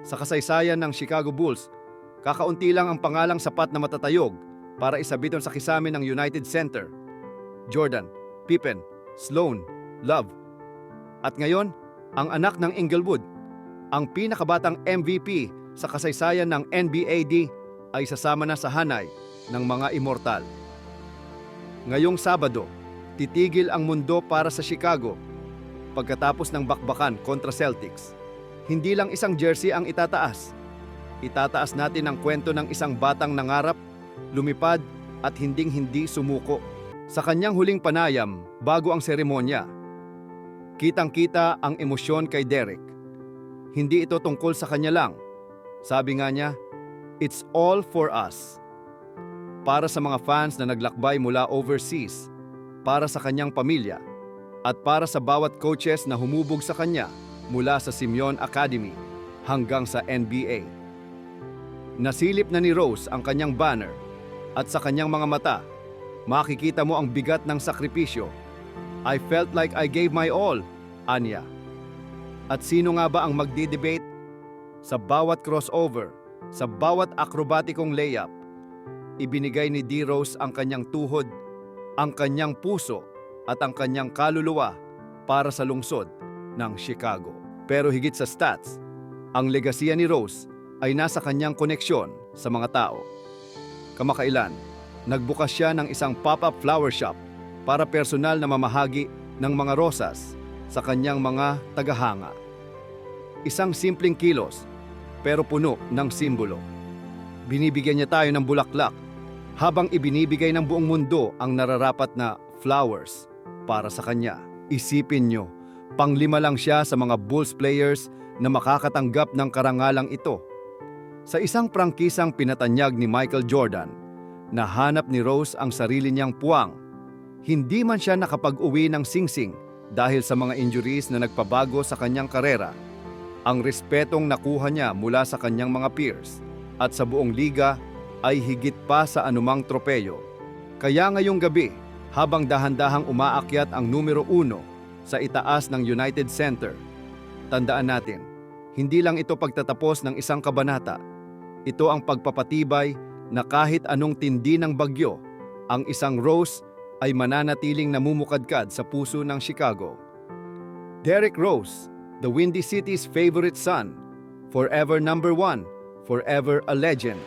Sa kasaysayan ng Chicago Bulls, kakaunti lang ang pangalang sapat na matatayog para isabiton sa kisame ng United Center. Jordan, Pippen, Sloan, Love. At ngayon, ang anak ng Inglewood, ang pinakabatang MVP sa kasaysayan ng NBAD ay sasama na sa hanay ng mga immortal. Ngayong Sabado, titigil ang mundo para sa Chicago pagkatapos ng bakbakan kontra Celtics. Hindi lang isang jersey ang itataas. Itataas natin ang kwento ng isang batang nangarap, lumipad at hinding-hindi sumuko. Sa kanyang huling panayam bago ang seremonya, kitang-kita ang emosyon kay Derek. Hindi ito tungkol sa kanya lang. Sabi nga niya, "It's all for us." Para sa mga fans na naglakbay mula overseas, para sa kanyang pamilya, at para sa bawat coaches na humubog sa kanya mula sa Simeon Academy hanggang sa NBA. Nasilip na ni Rose ang kanyang banner at sa kanyang mga mata, makikita mo ang bigat ng sakripisyo. "I felt like I gave my all," anya. At sino nga ba ang magdi-debate? Sa bawat crossover, sa bawat akrobatikong layup, ibinigay ni D. Rose ang kanyang tuhod, ang kanyang puso at ang kanyang kaluluwa para sa lungsod ng Chicago. Pero higit sa stats, ang legasiya ni Rose ay nasa kanyang koneksyon sa mga tao. Kamakailan, nagbukas siya ng isang pop-up flower shop para personal na mamahagi ng mga rosas sa kanyang mga tagahanga. Isang simpleng kilos, pero puno ng simbolo. Binibigyan niya tayo ng bulaklak habang ibinibigay ng buong mundo ang nararapat na flowers para sa kanya. Isipin nyo, panglima lang siya sa mga Bulls players na makakatanggap ng karangalang ito. Sa isang prangkisang pinatanyag ni Michael Jordan, nahanap ni Rose ang sarili niyang puwang. Hindi man siya nakapag-uwi ng singsing dahil sa mga injuries na nagpabago sa kanyang karera. Ang respetong nakuha niya mula sa kanyang mga peers at sa buong liga ay higit pa sa anumang tropeyo. Kaya ngayong gabi, habang dahan-dahang umaakyat ang numero 1 sa itaas ng United Center, tandaan natin, hindi lang ito pagtatapos ng isang kabanata. Ito ang pagpapatibay na kahit anong tindi ng bagyo, ang isang Rose ay mananatiling namumukadkad sa puso ng Chicago. Derrick Rose, the Windy City's favorite son, forever number 1, forever a legend.